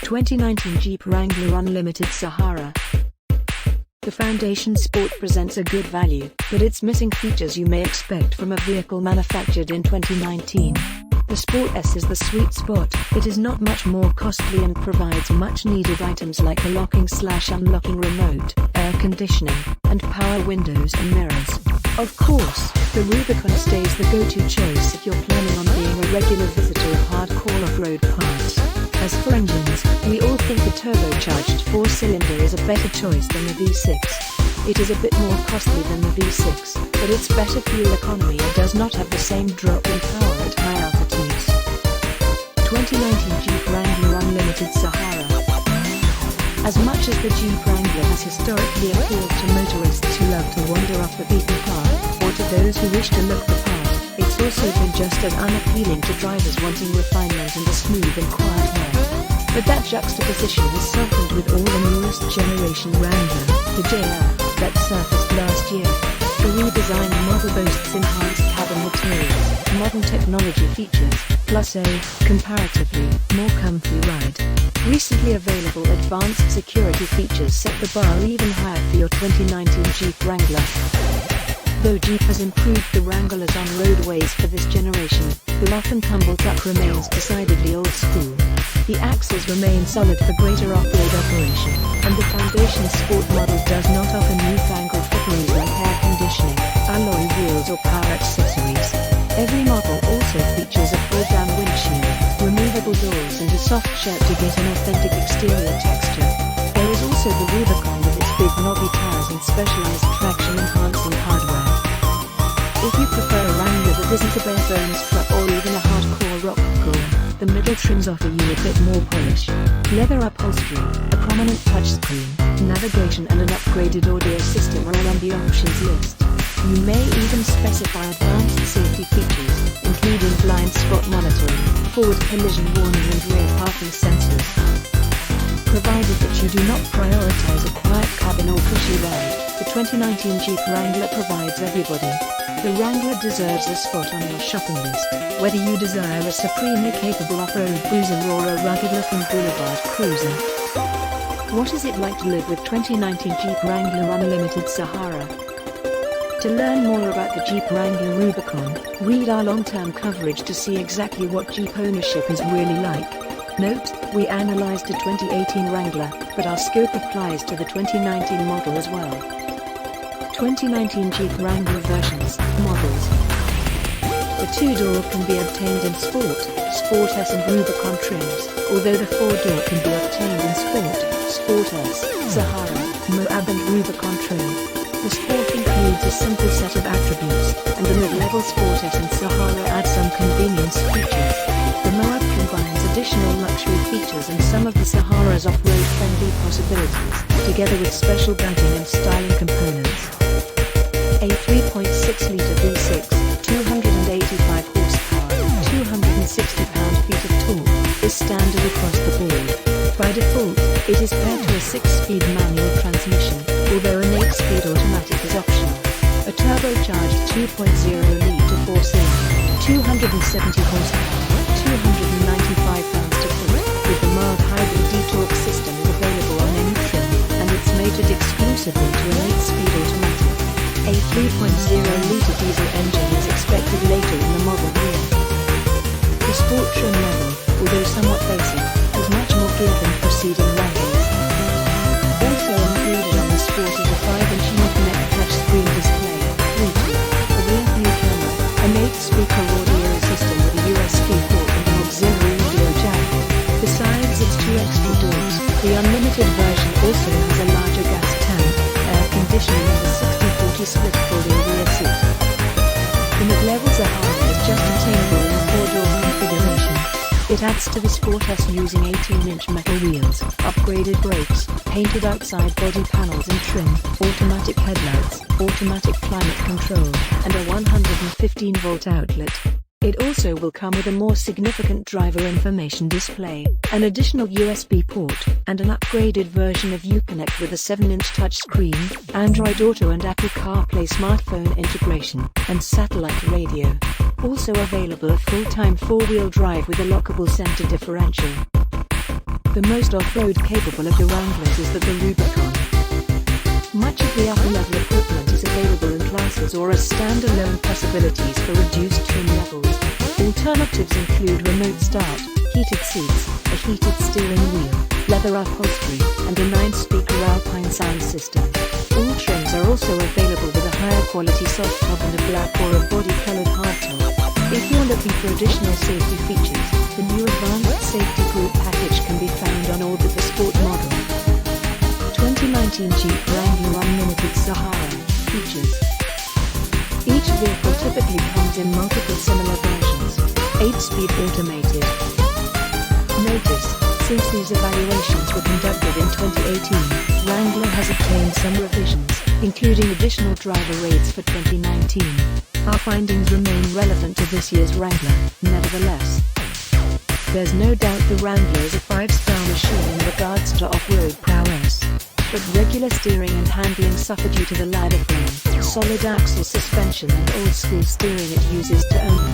2019 Jeep Wrangler Unlimited Sahara. The Foundation Sport presents a good value, but it's missing features you may expect from a vehicle manufactured in 2019. The Sport S is the sweet spot. It is not much more costly and provides much needed items like a locking/unlocking remote, air conditioning, and power windows and mirrors. Of course, the Rubicon stays the go-to choice if you're planning on being a regular visitor of hardcore off-road parts. As for engines, we all think the turbocharged 4-cylinder is a better choice than the V6. It is a bit more costly than the V6, but it's better fuel economy and does not have the same drop in power at high altitudes. 2019 Jeep Wrangler Unlimited Sahara. As much as the Jeep Wrangler has historically appealed to motorists who love to wander off the beaten path, or to those who wish to look the part, it's also been just as unappealing to drivers wanting refinement and a smooth and quiet ride. But that juxtaposition has softened with all the newest generation Wrangler, the JR, that surfaced last year. The redesigned model boasts enhanced cabin materials, modern technology features, plus a, comparatively, more comfy ride. Recently available advanced security features set the bar even higher for your 2019 Jeep Wrangler. Though Jeep has improved the Wranglers on roadways for this generation, the rough-and-tumble truck remains decidedly old school. The axles remain solid for greater off-road operation, and the Foundation Sport model does not offer newfangled trickeries like air conditioning, alloy wheels or power accessories. Every model also features a fold-down windshield, removable doors and a soft shirt to get an authentic exterior texture. There is also the Rubicon with its big knobby tires and specialized traction-enhancing hardware. If you prefer a Wrangler that isn't a bare-bones truck or even a hardcore rock crawl, the middle trims offer you a bit more polish. Leather upholstery, a prominent touchscreen, navigation and an upgraded audio system are all on the options list. You may even specify advanced safety features, including blind spot monitoring, forward collision warning and rear parking sensors. Provided that you do not prioritize a quiet cabin or cushy ride, the 2019 Jeep Wrangler provides everybody. The Wrangler deserves a spot on your shopping list, whether you desire a supremely capable off-road cruiser or a rugged-looking boulevard cruiser. What is it like to live with 2019 Jeep Wrangler Unlimited Sahara? To learn more about the Jeep Wrangler Rubicon, read our long-term coverage to see exactly what Jeep ownership is really like. Note, we analyzed a 2018 Wrangler, but our scope applies to the 2019 model as well. 2019 Jeep Wrangler versions, models. The 2-door can be obtained in Sport, Sport S and Rubicon trims, although the 4-door can be obtained in Sport, Sport S, Sahara, Moab and Rubicon trim. The Sport includes a simple set of attributes, and the mid-level Sport S and Sahara add some convenience features. The Moab combines additional luxury features and some of the Sahara's off-road friendly possibilities, together with special badging and styling components. A 3.6-litre V6, 285 horsepower, 260 pound-feet of torque, is standard across the board. By default, it is paired to a 6-speed manual transmission, although an 8-speed automatic is optional. A turbocharged 2.0-litre 4-cylinder, 270 horsepower, 295 pounds-to-foot, with the mild hybrid D-Torque system is available on any trim, and it's mated exclusively to an 8-speed automatic. A 3.0-litre diesel engine is expected later in the model year. The Sport trim level, although somewhat basic, has much more gear than preceding Wranglers. Also included on the Sport is a 5-inch Uconnect touchscreen display, Bluetooth, a rear-view camera, an 8-speaker audio system with a USB port and an auxiliary audio jack. Besides its 2 extra doors, the Unlimited version also has a larger gas tank, air conditioning and a 60/40 split folding rear seat. The mid-level Sahara is just attainable in a 4-door configuration. It adds to the Sport S using 18-inch metal wheels, upgraded brakes, painted outside body panels and trim, automatic headlights, automatic climate control, and a 115-volt outlet. It also will come with a more significant driver information display, an additional USB port, and an upgraded version of Uconnect with a 7-inch touchscreen, Android Auto and Apple CarPlay smartphone integration, and satellite radio. Also available a full-time 4-wheel drive with a lockable center differential. The most off-road capable of the Wranglers is the Rubicon. Much of the upper-level equipment is available in classes or as standalone possibilities for reduced trim levels. Alternatives include remote start, heated seats, a heated steering wheel, leather upholstery, and a 9-speaker Alpine sound system. All trims are also available with a higher quality soft top and a black or a body-colored hardtop. If you're looking for additional safety features, the new Advanced Safety Group package can be found on all but the Sport model. 2019 Jeep Wrangler Unlimited Sahara features. Each vehicle typically comes in multiple similar versions. 8-speed automated. Notice, since these evaluations were conducted in 2018, Wrangler has obtained some revisions, including additional driver rates for 2019. Our findings remain relevant to this year's Wrangler, nevertheless. There's no doubt the Wrangler is a 5-star machine in regards to off-road prowess. But regular steering and handling suffer due to the ladder frame, solid axle suspension and old-school steering it uses to own.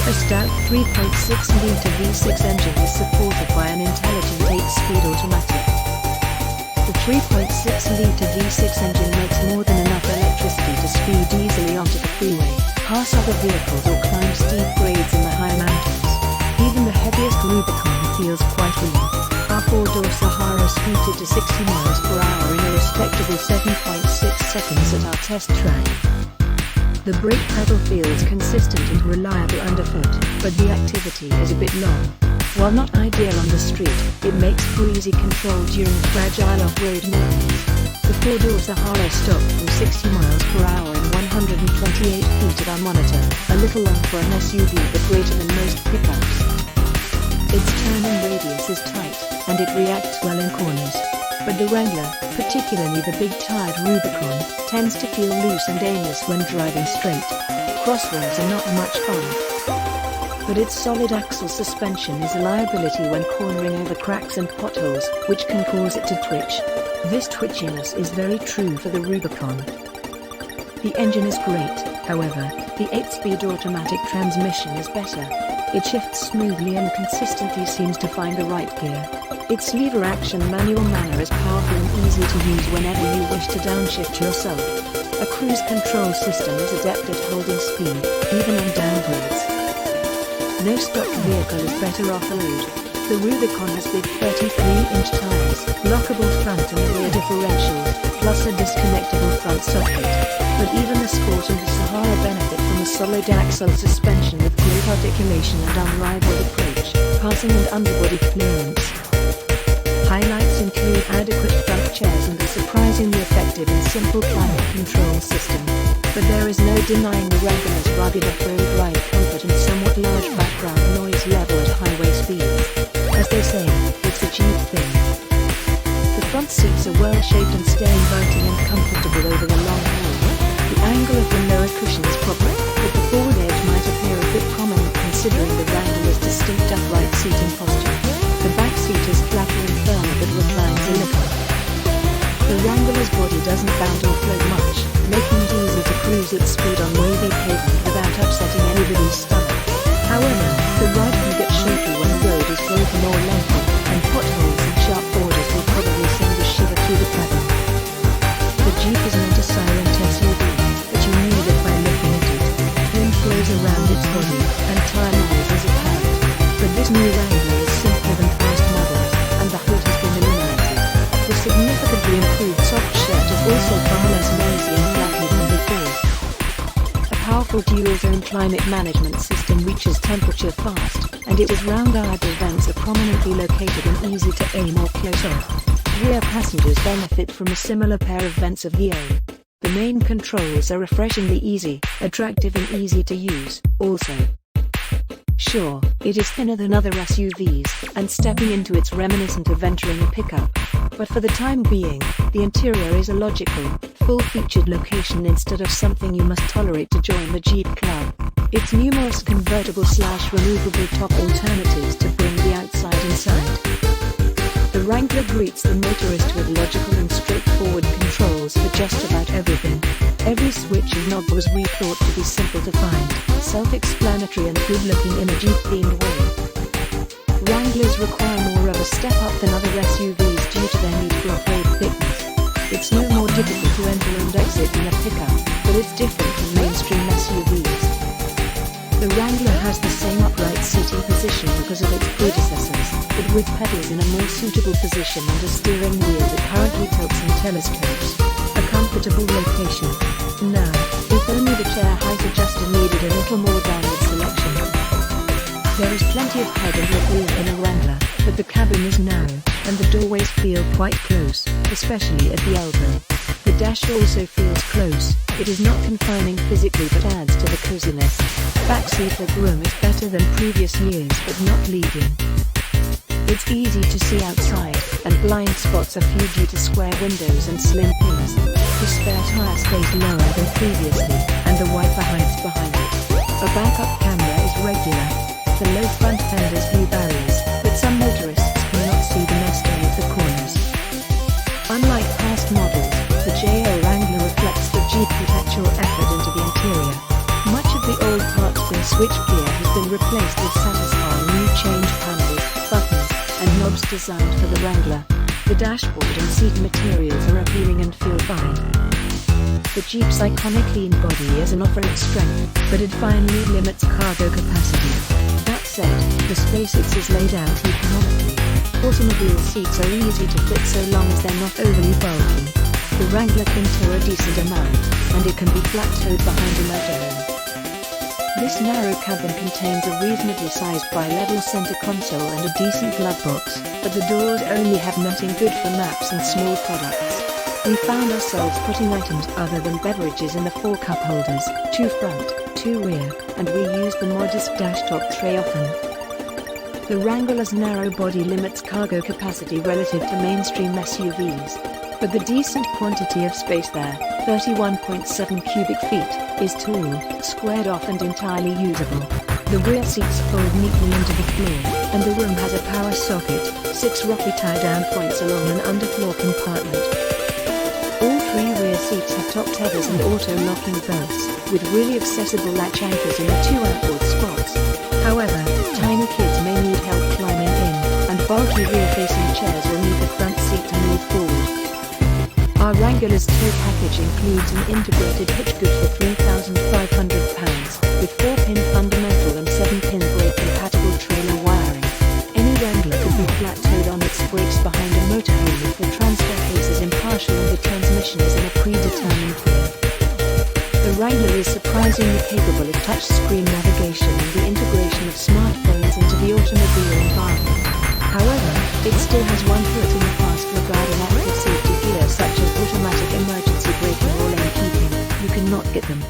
A stout 3.6-litre V6 engine is supported by an intelligent 8-speed automatic. The 3.6-litre V6 engine makes more than enough electricity to speed easily onto the freeway, pass other vehicles or climb steep grades in the high mountains. Even the heaviest Rubicon feels quite willing. Our 4-door Sahara scooted to 60 miles per hour in a respectable 7.6 seconds at our test track. The brake pedal feels consistent and reliable underfoot, but the activity is a bit long. While not ideal on the street, it makes for easy control during fragile off-road moments. The 4-door Sahara stopped from 60 miles per hour in 128 feet at our monitor, a little long for an SUV but greater than most pickups. Its turning radius is tight, and it reacts well in corners. But the Wrangler, particularly the big-tired Rubicon, tends to feel loose and aimless when driving straight. Crossroads are not much fun. But its solid axle suspension is a liability when cornering over cracks and potholes, which can cause it to twitch. This twitchiness is very true for the Rubicon. The engine is great, however, the 8-speed automatic transmission is better. It shifts smoothly and consistently seems to find the right gear. Its lever-action manual manner is powerful and easy to use whenever you wish to downshift yourself. A cruise control system is adept at holding speed, even on downgrades. No stock vehicle is better off-road. The Rubicon has big 33-inch tires, lockable front and rear differentials, plus a disconnectable front socket. But even the Sport and the Sahara benefit from a solid axle suspension with great articulation and unrivaled approach, passing and underbody clearance. Highlights include adequate front chairs and a surprisingly effective and simple climate control system. But there is no denying the Wrangler's rugged off-road ride comfort and somewhat large background noise level at highway speeds. As they say, it's a Jeep thing. The front seats are well-shaped and stay inviting and comfortable over the long haul. The angle of the lower cushion is proper, but the forward edge might appear a bit prominent considering the Wrangler's distinct upright seating posture. The back seat is flatter and firmer but reclines a little. The Wrangler's body doesn't bound or float much, making it easy to cruise at speed on wavy pavement without upsetting anybody's stomach. However, the ride can get shaky when the road is broken or lengthy, and potholes and sharp borders will probably send a shiver through the cabin. The Jeep is not a silent SUV, but you knew that by looking at it. Wind flows around its body, and tire noise is apparent. But this new Wrangler is simpler than past models, and the hood has been illuminated. The significantly improved soft shed is also far less noisy and flappy than before. A powerful dual-zone climate management system reaches temperature fast, and its round-eyed vents are prominently located and easy to aim or close off. Rear passengers benefit from a similar pair of vents of their own. The main controls are refreshingly easy, attractive and easy to use, also. Sure, it is thinner than other SUVs, and stepping into it's reminiscent of entering a pickup. But for the time being, the interior is a logical, full-featured location instead of something you must tolerate to join the Jeep Club. Its numerous convertible/removable top alternatives to bring the outside inside. The Wrangler greets the motorist with logical and straightforward controls for just about everything. Every switch and knob was rethought to be simple to find, self-explanatory and good-looking in a Jeep-themed way. Wranglers require more of a step up than other SUVs due to their need for off-road fitness. It's no more difficult to enter and exit than a pickup, but it's different from mainstream SUVs. The Wrangler has the same upright seating position because of its predecessors, but with pedals in a more suitable position and a steering wheel that currently tilts and telescopes. A comfortable location. Now, if only the chair height adjuster needed a little more downward selection. There is plenty of head and legroom in a Wrangler, but the cabin is narrow, and the doorways feel quite close, especially at the elbow. The dash also feels close. It is not confining physically but adds to the coziness. Backseat legroom is better than previous years but not leading. It's easy to see outside, and blind spots are few due to square windows and slim pins. The spare tire stays lower than previously, and the wiper hides behind it. A backup camera is regular. The low front fenders view barriers, but some motorists cannot see the nest egg at the corners. Unlike past models, the JO Wrangler reflects the Jeep architectural effort into the interior. Much of the old parts bin switchgear has been replaced with satisfying new change panels, buttons, and knobs designed for the Wrangler. The dashboard and seat materials are appealing and feel fine. The Jeep's iconic lean body is an off-road strength, but it finally limits cargo capacity. That said, the SpaceX is laid out economically. Automobile seats are easy to fit so long as they're not overly bulky. The Wrangler can tow a decent amount, and it can be flat-towed behind a motorhome. This narrow cabin contains a reasonably sized bi-level center console and a decent glove box, but the doors only have netting good for maps and small products. We found ourselves putting items other than beverages in the 4 cup holders, 2 front, 2 rear, and we used the modest dash-top tray often. The Wrangler's narrow body limits cargo capacity relative to mainstream SUVs. But the decent quantity of space there, 31.7 cubic feet, is tall, squared off and entirely usable. The rear seats fold neatly into the floor, and the room has a power socket, 6 rocky tie-down points along an underfloor compartment. All 3 rear seats have top tethers and auto-locking belts, with really accessible latch anchors in the 2 outboard spots. However, tiny kids may need help climbing in, and bulky rear-facing chairs will need the front seat to move forward. Our Wrangler's tow package includes an integrated hitch good for £3,500, with 4-pin fundamental and 7-pin brake-compatible trailer wiring. Any Wrangler could be flat-towed on its brakes behind a motorhome if the transfer case is impartial and the transmission is in a predetermined gear. The Wrangler is surprisingly capable of touchscreen navigation and the integration of smartphones into the automobile environment. However, it still has one foot in the past regarding active safety gear such as automatic emergency braking or lane keeping. You cannot get them.